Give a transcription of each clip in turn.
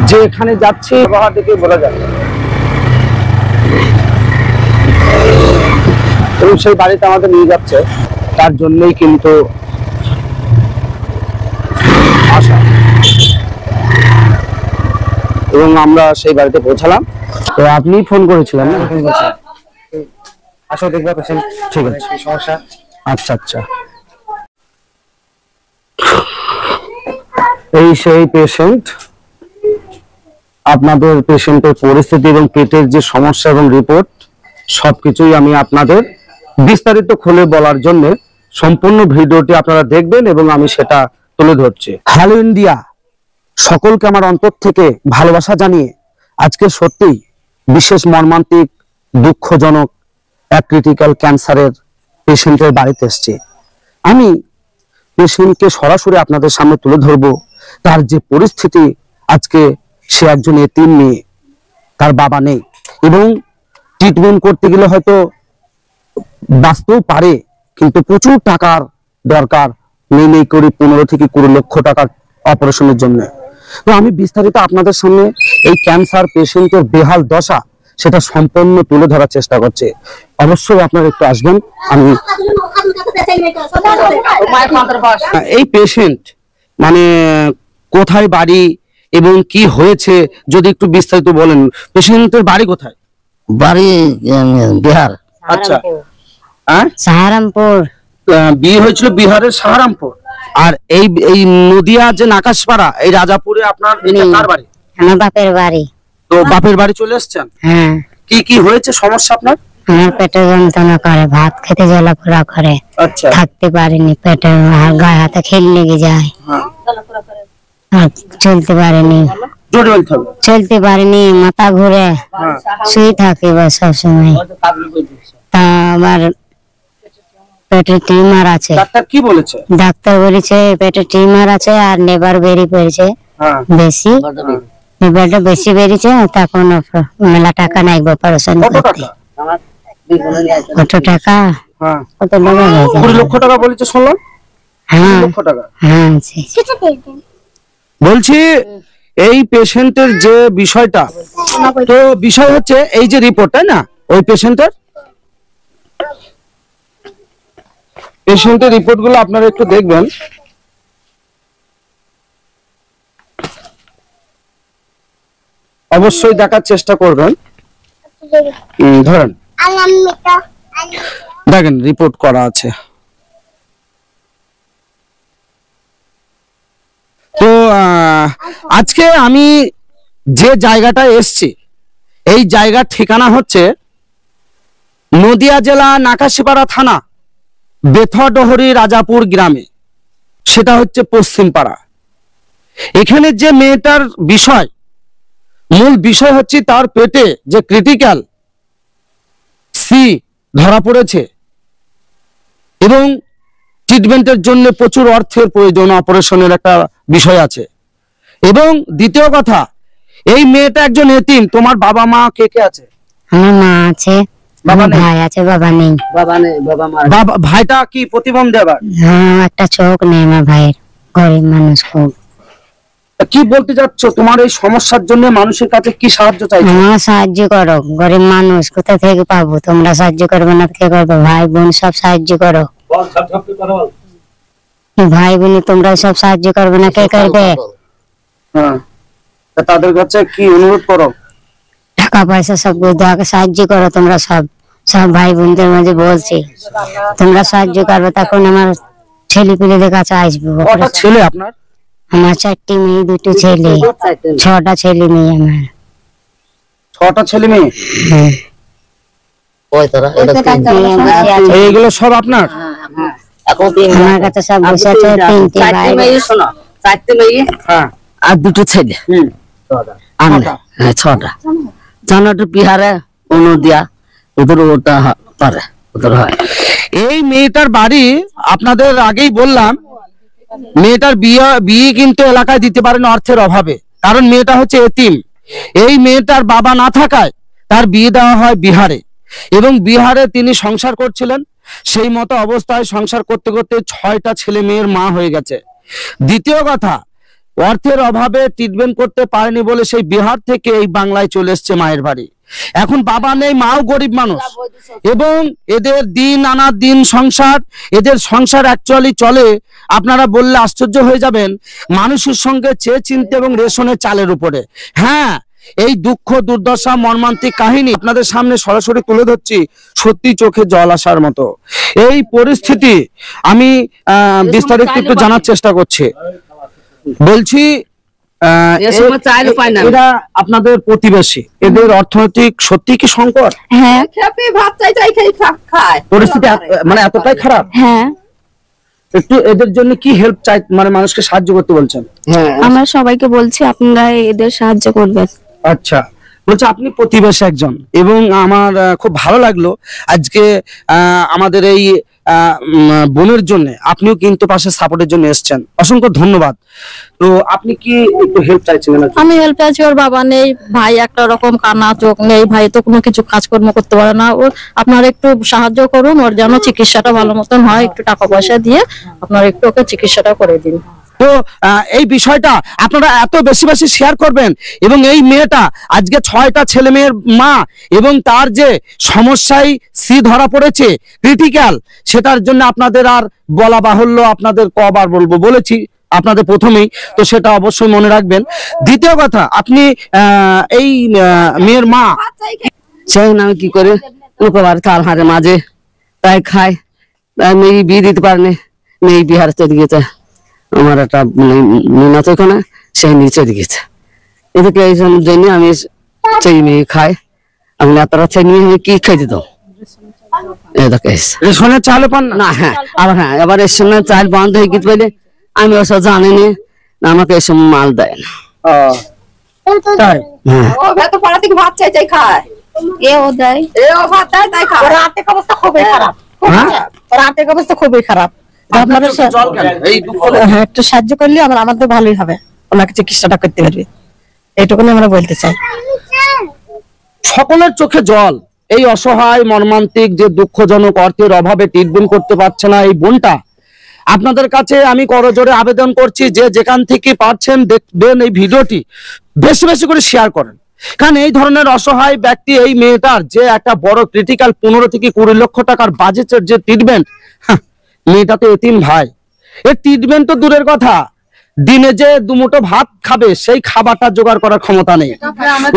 যে এখানে যাচ্ছি বাবা দেখে বলা যায় এবং সেই বাড়িতে আমাদের নিয়ে যাচ্ছে, তার জন্যই কিন্তু আসা। এবং আমরা সেই বাড়িতে পৌঁছালাম। তো আপনি ফোন করেছিলেন না? আসো দেখবা পেশেন্ট। ঠিক আছে, সমস্যা। আচ্ছা আচ্ছা। এই সেই পেশেন্ট। আপনাদের পেশেন্টের পরিস্থিতি এবং পেটের যে সমস্যা এবং রিপোর্ট সবকিছুই আমি আপনাদের বিস্তারিত খুলে বলার জন্য সম্পূর্ণ ভিডিওটি আপনারা দেখবেন এবং আমি সেটা তুলে ধরছি। হ্যালো ইন্ডিয়া, সকলকে আমার অন্তর থেকে ভালোবাসা জানিয়ে আজকে সত্যিই বিশেষ মর্মান্তিক দুঃখজনক এক ক্রিটিক্যাল ক্যান্সারের পেশেন্টের বাড়িতে এসেছি। আমি পেশেন্টকে সরাসরি আপনাদের সামনে তুলে ধরবো। তার যে পরিস্থিতি, আজকে সে একজন এতিম মেয়ে, তার বাবা নেই এবং ট্রিটমেন্ট করতে গেলে হয়তো বাঁচতেও পারে, কিন্তু প্রচুর টাকার দরকার, নেই করে 15 থেকে 20 লক্ষ টাকার অপারেশনের জন্য। তো আমি বিস্তারিত আপনাদের সামনে এই ক্যান্সার পেশেন্টের বেহাল দশা সেটা সম্পূর্ণ তুলে ধরার চেষ্টা করছে। অবশ্যই আপনারা একটু আসবেন। আমি এই পেশেন্ট মানে কোথায় বাড়ি এবং কি হয়েছে যদি একটু বিস্তারিত বলেন। পেশেন্টের বাড়ি কোথায়? বাড়ি বিহার। আচ্ছা, সাহারানপুর। বিয়ে হয়েছিল বিহারের সাহারানপুর। আর এই এই নদিয়া যে নাকাশপাড়া, এই রাজাপুরে আপনার কার বাড়ি? আমার বাপের বাড়ি। তো বাপের বাড়ি চলে এসেছেন? হ্যাঁ। কি কি হয়েছে সমস্যা আপনার? আমার পেটে যন্ত্রণা করে, ভাত খেতে জ্বালাপোড়া করে, আচ্ছা, থাকতে পারিনি, পেটে গায়ে হাতে খেল লেগে যায়, চলতে পারিনি, চলতে পারিনি, মাথা ঘুরে শুয়ে থাকি বা সবসময়। তা আমার পেটে টিউমার আছে। ডাক্তার কি বলেছে? ডাক্তার বলেছে পেটে টিউমার আছে আর নেবার বেরিয়ে পড়েছে বেশি, নেবারটা বেশি বেরিয়েছে। তখন মেলা টাকা নাই অপারেশন করতে। কত টাকা? কত টাকা? 20 লক্ষ টাকা বলেছে শুনলাম। হ্যাঁ লক্ষ টাকা। হ্যাঁ। বলছি এই পেশেন্টের যে বিষয়টা, তো বিষয় হচ্ছে এই যে রিপোর্ট, তাই না? ওই পেশেন্টের রিপোর্ট গুলো আপনারা একটু দেখবেন। অবশ্যই দেখার চেষ্টা করবেন। ধরেন দেখেন রিপোর্ট করা আছে। তো আজকে আমি যে জায়গাটায় এসছি, এই জায়গার ঠিকানা হচ্ছে নদিয়া জেলা নাকাশিপাড়া থানা, বেথডহরি রাজাপুর গ্রামে, সেটা হচ্ছে পশ্চিম পাড়া। এখানে যে মেয়েটার বিষয়, মূল বিষয় হচ্ছে তার পেটে যে ক্রিটিক্যাল সি ধরা পড়েছে এবং ট্রিটমেন্টের জন্য প্রচুর অর্থের প্রয়োজন, অপারেশনের একটা বিষয় আছে। এবং দ্বিতীয় কথা, এই মেয়েটা একজন এতিম। তোমার বাবা মা কে কে আছে? আমার মা আছে, ভাই আছে, বাবা নেই। ভাইটা কি প্রতিবন্ধী? আবার হ্যাঁ, একটা চোখ নেই আমার ভাইয়ের, গরিব মানুষ খুব। কি বলতে যাচ্ছ? তোমার এই সমস্যার জন্য মানুষের কাছে কি সাহায্য চাইছো? আমার সাহায্য করো, গরিব মানুষ কোথা থেকে পাবো? তোমরা সাহায্য করবে না কে করবে? ভাই বোন সব সাহায্য করো। ভাই বোন তোমরা সব সাহায্য করবে না কে করবে? তাদের কাছে কি অনুরোধ করো? টাকা পয়সা সব দেওয়াকে সাহায্য করো তোমরা। সব ভাই বোনদের মাঝে বলছি, তোমরা সাহায্য করবে, তখন আমার ছেলে পেলেদের কাছে আসবো। কটা ছেলে আপনার? আমার 4টি মেয়ে, 2টি ছেলে, 6টা ছেলে মেয়ে। আমার 6টা ছেলে মেয়ে। এইগুলো সব আপনার? আমার কাছে সব বসে আছে 3টে মেয়ে, 4টে মেয়ে আর 2টো ছেলে। হ্যাঁ 6টা। জানাটা বিহারে নদিয়া, ওদের ওটা পারে, ওদের হয়। এই মেয়েটার বাড়ি আপনাদের আগেই বললাম, মেয়েটার বিয়ে কিন্তু এলাকায় দিতে পারেন অর্থের অভাবে, কারণ মেয়েটা হচ্ছে এতিম। এই মেয়েটার বাবা না থাকায় তার বিয়ে দেওয়া হয় বিহারে, এবং বিহারে তিনি সংসার করছিলেন। সেই মতো অবস্থায় সংসার করতে করতে 6টা ছেলে মেয়ের মা হয়ে গেছে। দ্বিতীয় কথা, অর্থের অভাবে ট্রিটমেন্ট করতে পারেনি বলে সেই বিহার থেকে এই বাংলায় চলে এসছে মায়ের বাড়ি। এখন বাবা নেই, মাও গরিব মানুষ, এবং এদের দিন আনা দিন সংসার, এদের সংসার অ্যাকচুয়ালি চলে, আপনারা বললে আশ্চর্য হয়ে যাবেন, মানুষের সঙ্গে চেয়ে চিনতে এবং রেশনের চালের উপরে। হ্যাঁ, এই দুঃখ দুর্দশা মর্মান্তিক কাহিনী আপনাদের সামনে সরাসরি তুলে ধরছি, সত্যি চোখে জল আসার মতো এই পরিস্থিতি। আমি বিস্তারিত একটু জানার চেষ্টা করছি। বলছি এরা আপনাদের প্রতিবেশী, এদের অর্থনৈতিক সত্যি কি সংকট? হ্যাঁ পরিস্থিতি মানে এতটাই খারাপ? হ্যাঁ, একটু এদের জন্য কি হেল্প চাই, মানে মানুষকে সাহায্য করতে বলছেন? আমরা সবাইকে বলছি আপনারা এদের সাহায্য করবেন। আচ্ছা, বলছে আপনি প্রতিবেশী একজন, এবং আমার খুব ভালো লাগলো আজকে আমাদের এই বোনের জন্য আপনিও কিন্তু পাশে সাপোর্টের জন্য এসেছেন, অসংখ্য ধন্যবাদ। তো আপনি কি একটু হেল্প চাইছিলেন? আমি হেল্প চাইছি, ওর বাবা নেই, ভাই একটা রকম কানা চোখ নেই, ভাই তো কোনো কিছু কাজকর্ম করতে পারে না, ওর আপনারা একটু সাহায্য করুন, ওর যেন চিকিৎসাটা ভালো মতন হয়, একটু টাকা পয়সা দিয়ে আপনারা একটু ওকে চিকিৎসাটা করে দিন। তো এই বিষয়টা আপনারা এত বেশি বেশি শেয়ার করবেন, এবং এই মেয়েটা আজকে 6টা ছেলে মেয়ের মা, এবং তার যে সমস্যায় সি ধরা পড়েছে ক্রিটিক্যাল, সেটার জন্য আপনাদের আর বলা বাহুল্য, আপনাদের কবার বলবো, বলেছি আপনাদের প্রথমেই, তো সেটা অবশ্যই মনে রাখবেন। দ্বিতীয় কথা, আপনি এই মেয়ের মা, সেই নামে কি করে লোকবার তাল হারে মাঝে তাই খায়, তাই মেয়ে বিয়ে দিতে পারেনি, মেয়ে বিহারে চলে গেছে, আমার একটা মেয়ে আছে ওখানে, সেই নিচে দিয়েছে, এদিকে এই জন্য আমি সেই মেয়ে খাই, আমি এতটা সেই নিয়ে আমি কি খাই দিত রেশনের চাল পান না? হ্যাঁ, আবার হ্যাঁ, এবার রেশনের চাল বন্ধ হয়ে গেছে বলে আমি ওসব জানিনি, আমাকে এসব মাল দেয় না। তাই? হ্যাঁ, পাড়া থেকে ভাত চাই চাই খায়, এও দেয়, এও ভাত দেয় তাই খায়। ওর আর্থিক অবস্থা খুবই খারাপ, ওর আর্থিক অবস্থা খুবই খারাপ। আপনাদের হ্যাঁ একটু সাহায্য করলে আমাদের ভালোই হবে, ওনাকে চিকিৎসাটা করতে পারবে, এইটুকুনি আমরা বলতে চাই। সকলের চোখে জল, এই অসহায় মর্মান্তিক যে দুঃখজনক অর্থের অভাবে ট্রিটমেন্ট করতে পারছে না এই বোনটা, আপনাদের কাছে আমি করজোড়ে আবেদন করছি যে যেখান থেকে পারছেন দেখবেন এই ভিডিওটি, বেশি বেশি করে শেয়ার করেন, কারণ এই ধরনের অসহায় ব্যক্তি, এই মেয়েটার যে একটা বড় ক্রিটিক্যাল 15 থেকে 20 লক্ষ টাকার বাজেটের যে ট্রিটমেন্ট, মেয়েটা তো এতিম ভাই, এর ট্রিটমেন্ট তো দূরের কথা, দিনে যে দুমুঠো ভাত খাবে সেই খাবারটা জোগাড় করার ক্ষমতা নেই,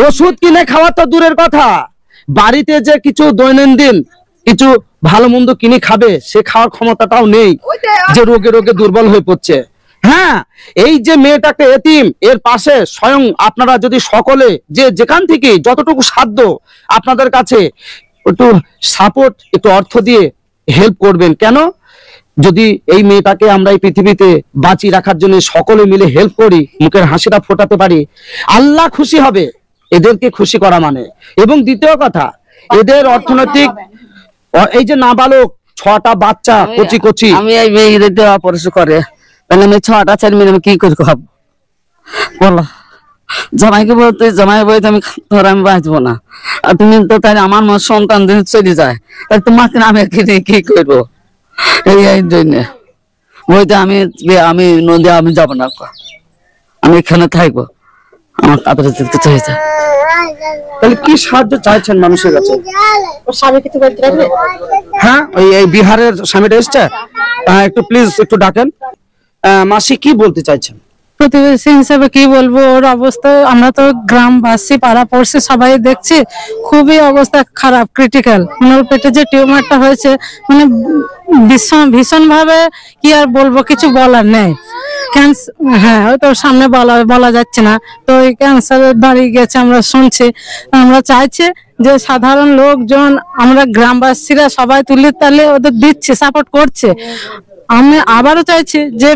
ওষুধ কিনে খাওয়া তো দূরের কথা, বাড়িতে যে কিছু দৈনন্দিন কিছু ভালো মন্দ কিনে খাবে সে খাওয়ার ক্ষমতাটাও নেই, যে রোগে রোগে দুর্বল হয়ে পড়ছে। হ্যাঁ, এই যে মেয়েটাকে এতিম, এর পাশে স্বয়ং আপনারা যদি সকলে যে যেখান থেকে যতটুকু সাধ্য আপনাদের কাছে একটু সাপোর্ট, একটু অর্থ দিয়ে হেল্প করবেন। কেন, যদি এই মেয়েটাকে আমরা এই পৃথিবীতে বাঁচিয়ে রাখার জন্য সকলে মিলে হেল্প করি, মুখের হাসিটা ফোটাতে পারি, আল্লাহ খুশি হবে, এদেরকে খুশি করা মানে। এবং দ্বিতীয় কথা, এদের অর্থনৈতিক এই যে নাবালক 6টা বাচ্চা কচি কচি, আমি এই মেয়েদের দেওয়া পরিচয় করে, তাহলে আমি 6টা ছেলে মেয়ে আমি কি করে খাবো বলো? জামাইকে বলতে, জামাই বলতে আমি ধরো আমি বাঁচবো না, আর তুমি তো তাই আমার সন্তান দিন চলে যায়, তাই তোমাকে আমি কি করবো? এই জন্য বলতে আমি নদী আমি যাবো না, আমি এখানে থাকবো, আমার তাড়াতাড়ি দেখতে চাইছে। তাহলে কি সাহায্য চাইছেন মানুষের কাছে? হ্যাঁ, এই বিহারের স্বামীটা এসছে, একটু প্লিজ একটু ডাকেন। মাসি কি বলতে চাইছেন? প্রতিবেশী হিসেবে কি বলবো, ওর অবস্থা আমরা তো গ্রামবাসী পাড়া পড়ছে সবাই দেখছি, খুবই অবস্থা খারাপ, ক্রিটিক্যাল। ওনার পেটে যে টিউমারটা হয়েছে, মানে ভীষণ ভাবে কি আর বলবো, কিছু বলার নেই। হ্যাঁ, ওই তো সামনে বলা যাচ্ছে না, তো ওই ক্যান্সারের দাঁড়িয়ে গেছে আমরা শুনছি। আমরা চাইছি যে সাধারণ লোকজন, আমরা গ্রামবাসীরা সবাই তুলে তালে ওদের দিচ্ছে, সাপোর্ট করছে। আমি আবারও চাইছি যে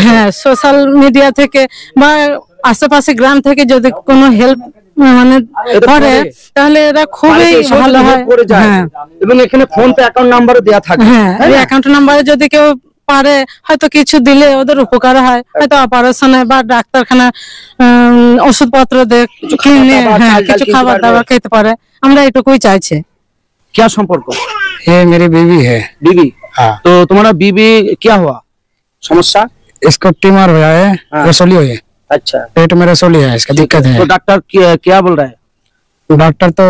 হ্যাঁ, সোশ্যাল মিডিয়া থেকে বা আশেপাশে গ্রাম থেকে যদি কোনো হেল্প মানে করে, তাহলে এরা খুবই ভালো হয়। হ্যাঁ, এবং এখানে ফোন পে অ্যাকাউন্ট নাম্বারও দেয়া থাকে। হ্যাঁ, এই অ্যাকাউন্ট নাম্বারে যদি কেউ পারে হয়তো কিছু দিলে ওদের উপকার হয়, হয়তো অপারেশনে বা ডাক্তারখানা ওষুধপত্র কিনে হ্যাঁ কিছু খাবার দাবার খেতে পারে, আমরা এটুকুই চাইছি। क्या संपर्क ये मेरी बीवी है। बीवी? हाँ। तो तुम्हारा बीवी क्या हुआ, समस्या? इसको ट्यूमर हुआ है, हाँ। रसोली हुई है, अच्छा, पेट में रसोली है, इसका दिक्कत है। तो डॉक्टर क्या बोल रहा है? डॉक्टर तो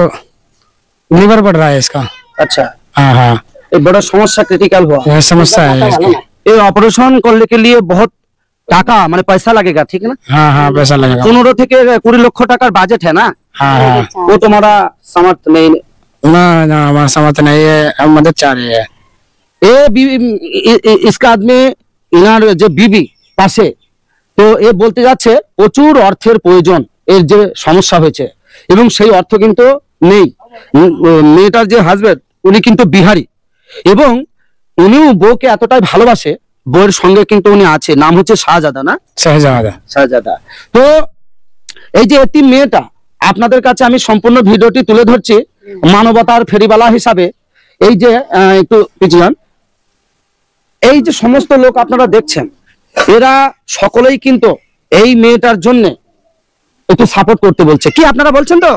लीवर बढ़ रहा है इसका। अच्छा, हाँ हाँ, ये बड़ा समस्या क्रिटिकल हुआ। यह समस्या है इसकी। ये ऑपरेशन करने के लिए बहुत টাকা মানে পয়সা লাগেगा, ठीक है ना? हाँ हाँ, पैसा लगेगा। 15 থেকে 20 লক্ষ টাকার বাজেট है ना? हाँ हाँ, वो तुम्हारा समर्थ नहीं। ना ना, हमारा समझ नहीं है, हम मदद चाह रहे हैं। इसका आदमी ইনার যে বিবি পাশে, তো এ বলতে যাচ্ছে প্রচুর অর্থের প্রয়োজন, এর যে সমস্যা হয়েছে এবং সেই অর্থ কিন্তু নেই। মেয়েটার যে হাজবেন্ড উনি কিন্তু বিহারি এবং উনিও বউকে এতটাই ভালোবাসে, বউয়ের সঙ্গে কিন্তু উনি আছে, নাম হচ্ছে শাহজাদা না? শাহজাদা। শাহজাদা। তো এই যে এতিম মেয়েটা আপনাদের কাছে আমি সম্পূর্ণ ভিডিওটি তুলে ধরছি মানবতার ফেরিবালা হিসাবে। এই যে একটু পিছিয়ে যান, এই যে সমস্ত লোক আপনারা দেখছেন এরা সকলেই কিন্তু এই মেয়েটার জন্য একটু সাপোর্ট করতে বলছে। কি আপনারা বলছেন তো?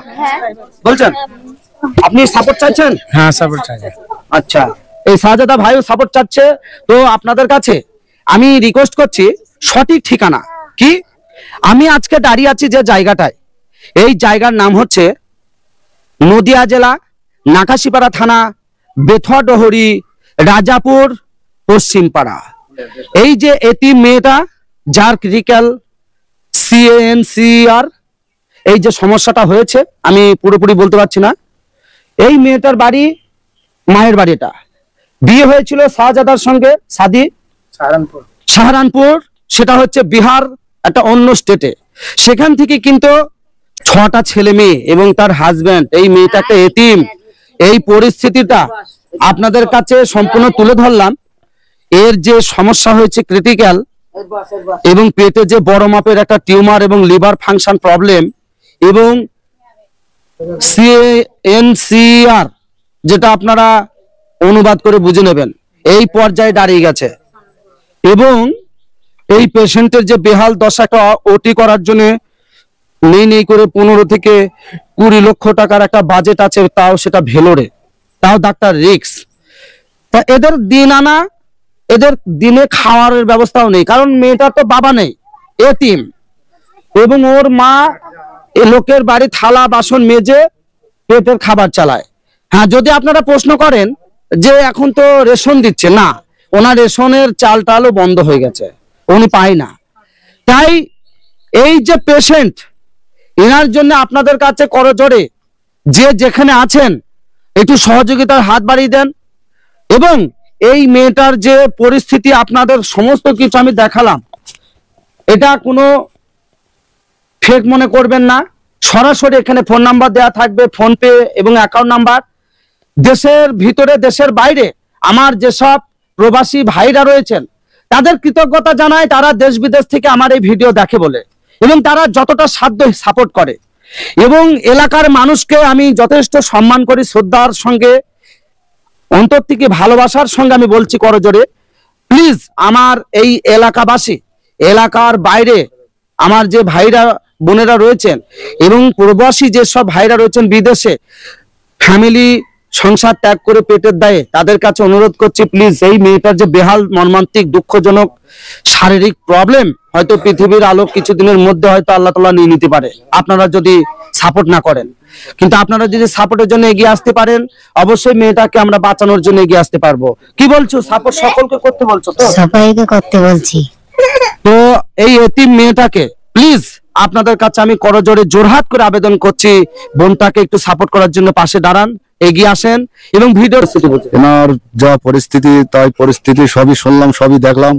বলছেন আপনি সাপোর্ট চাইছেন? हाँ, सपोर्ट चाहिए। আচ্ছা, এই শাহজাদা ভাইও সাপোর্ট চাচ্ছে। তো আপনাদের কাছে আমি রিকোয়েস্ট করছি সঠিক ঠিকানা কি। আমি আজকে দাঁড়িয়ে আছি যে জায়গাটায়, এই জায়গার নাম হচ্ছে নদিয়া জেলা নাকাশিপাড়া থানা বেথুয়াডহরি রাজাপুর পশ্চিমপাড়া। এই যে এতিম মেয়েটা যার ক্রিটিক্যাল CANCR এই যে সমস্যাটা হয়েছে, আমি পুরোপুরি বলতে পারছি না। এই মেয়েটার বাড়ি মায়ের বাড়িটা, বিয়ে হয়েছিল শাহজাদার সঙ্গে সাদি सहारनपुर। সাহারানপুর, সেটা হচ্ছে বিহার, একটা অন্য স্টেটে। সেখান থেকে কিন্তু 6টা ছেলে মেয়ে এবং তার হাজবেন্ড, এই মেয়েটা একটা এতিম। এই পরিস্থিতিটা আপনাদের কাছে সম্পূর্ণ তুলে ধরলাম। এর যে সমস্যা হয়েছে ক্রিটিক্যাল এবং পেটে যে বড় মাপের একটা টিউমার এবং লিভার ফাংশন প্রবলেম এবং CANCR যেটা আপনারা অনুবাদ করে বুঝে নেবেন, এই পর্যায়ে দাঁড়িয়ে গেছে। এবং এই পেশেন্টের যে বেহাল দশা, একটা ওটি করার জন্য নেই করে 15 থেকে 20 লক্ষ টাকার একটা বাজেট আছে, তাও সেটা ভেলোরে, তাও ডাক্তার রিক্স। তা এদের দিন আনা, এদের দিনে খাওয়ার ব্যবস্থাও নেই, কারণ মেয়েটার তো বাবা নেই, এতিম, এবং ওর মা এ লোকের বাড়ি থালা বাসন মেজে পেটের খাবার চালায়। হ্যাঁ, যদি আপনারা প্রশ্ন করেন যে এখন তো রেশন দিচ্ছে, না, ওনার রেশনের চাল টালও বন্ধ হয়ে গেছে, উনি পায় না। তাই এই যে পেশেন্ট, এনার জন্য আপনাদের কাছে করজোড়ে যে যেখানে আছেন একটু সহযোগিতার হাত বাড়িয়ে দেন। এবং এই মেয়েটার যে পরিস্থিতি আপনাদের সমস্ত কিছু আমি দেখালাম, এটা কোনো ফেক মনে করবেন না। সরাসরি এখানে ফোন নাম্বার দেওয়া থাকবে, ফোন পে এবং অ্যাকাউন্ট নাম্বার। দেশের ভিতরে দেশের বাইরে আমার যেসব প্রবাসী ভাইরা রয়েছেন তাদের কৃতজ্ঞতা জানাই, তারা দেশ বিদেশ থেকে আমার এই ভিডিও দেখে বলে, এবং তারা যতটা সাধ্য সাপোর্ট করে। এবং এলাকার মানুষকে আমি যথেষ্ট সম্মান করি, শ্রদ্ধার সঙ্গে, অন্তর থেকে ভালোবাসার সঙ্গে আমি বলছি করজোড়ে, প্লিজ আমার এই এলাকাবাসী, এলাকার বাইরে আমার যে ভাইরা বোনেরা রয়েছেন এবং প্রবাসী যেসব ভাইরা রয়েছেন বিদেশে, ফ্যামিলি সংসার ত্যাগ করে পেটের দায়ে, তাদের কাছে অনুরোধ করছি প্লিজ এই মেয়েটার যে বেহাল মর্মান্তিক দুঃখজনক শারীরিক প্রবলেম, হয়তো পৃথিবীর আলো কিছুদিনের মধ্যে হয়তো আল্লাহ তাআলা নিয়ে নিতে পারে, আপনারা যদি সাপোর্ট না করেন। কিন্তু আপনারা যদি সাপোর্টের জন্য এগিয়ে আসতে পারেন, অবশ্যই মেয়েটাকে আমরা বাঁচানোর জন্য এগিয়ে আসতে পারবো। কি বলছো, সাপোর্ট সকলকে করতে বলছো তো? সবাইকে করতে বলছি। তো এই এতিম মেয়েটাকে প্লিজ আপনাদের কাছে আমি করজোড়ে জোরহাত করে আবেদন করছি, বোনটাকে একটু সাপোর্ট করার জন্য পাশে দাঁড়ান, এগিয়ে আসেন এবং ভিডিওর এনার যা পরিস্থিতি, তাই পরিস্থিতি সবই শুনলাম, সবই দেখলাম।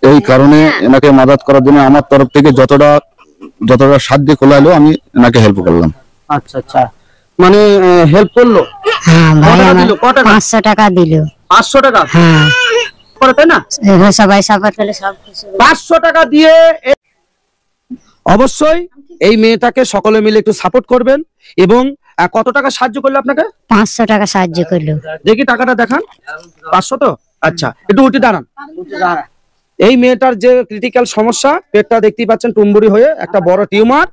এই কারণে এনাকে মাদত করার জন্য আমার তরফ থেকে যতটা সাধ্য কোলাইলো আমি এনাকে হেল্প করলাম। আচ্ছা আচ্ছা, মানে হেল্প করলো? হ্যাঁ ভাই, কত টাকা আমার দিল? কত টাকা? 500 টাকা দিল। 500 টাকা হ্যাঁ, করে, তাই না? এবার সবাই সাপোর্ট করলে সব কিছু। 500 টাকা দিয়ে অবশ্যই এই মেয়েটাকে সকলে মিলে একটু সাপোর্ট করবেন। এবং কত টাকা সাহায্য করলো আপনাকে? 500 টাকা সাহায্য করলো। দেখি টাকাটা দেখান। 500 তো? আচ্ছা, একটু উঠে দাঁড়ান। এই মেয়েটার যে ক্রিটিক্যাল সমস্যা, পেটটা দেখতেই পাচ্ছেন টুম্বুরি হয়ে একটা বড় টিউমার,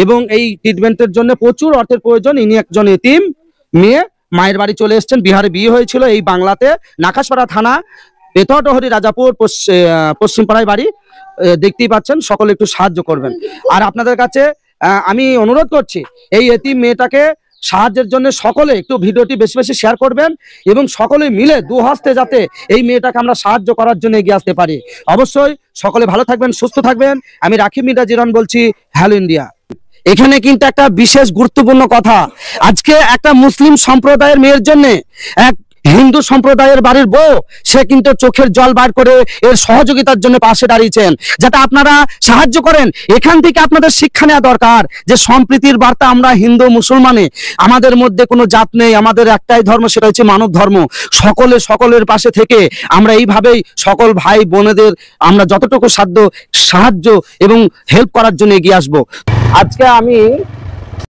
এবং এই ট্রিটমেন্টের জন্য প্রচুর অর্থের প্রয়োজন। ইনি একজন এতিম মেয়ে, মায়ের বাড়ি চলে এসেছেন, বিহারে বিয়ে হয়েছিল, এই বাংলাতে নাকাশপাড়া থানা পেথরডহরি রাজাপুর পশ্চিম পাড়ায় বাড়ি। দেখতেই পাচ্ছেন, সকলে একটু সাহায্য করবেন। আর আপনাদের কাছে আমি অনুরোধ করছি, এই এতিম মেয়েটাকে সাহায্যের জন্য সকলে একটু ভিডিওটি বেশি বেশি শেয়ার করবেন এবং সকলে মিলে দুহস্তে যাতে এই মেয়েটাকে আমরা সাহায্য করার জন্য এগিয়ে আসতে পারি। অবশ্যই সকলে ভালো থাকবেন, সুস্থ থাকবেন। আমি রাকিব মির্জা জিরন বলছি, হ্যালো ইন্ডিয়া। এখানে কিন্তু একটা বিশেষ গুরুত্বপূর্ণ কথা, আজকে একটা মুসলিম সম্প্রদায়ের মেয়ের জন্য এক হিন্দু সম্প্রদায়ের বাড়ির বউ সে কিন্তু চোখের জল বার করে এর সহযোগিতার জন্য পাশে দাঁড়িয়েছেন, যাতে আপনারা সাহায্য করেন। এখান থেকে আপনাদের শিক্ষা নেওয়া দরকার যে সম্প্রীতির বার্তা, আমরা হিন্দু মুসলমানে আমাদের মধ্যে কোনো জাত নেই, আমাদের একটাই ধর্ম, সেটা হচ্ছে মানব ধর্ম। সকলে সকলের পাশে থেকে আমরা এইভাবেই সকল ভাই বোনেদের আমরা যতটুকু সাধ্য সাহায্য এবং হেল্প করার জন্য এগিয়ে আসবো। আজকে আমি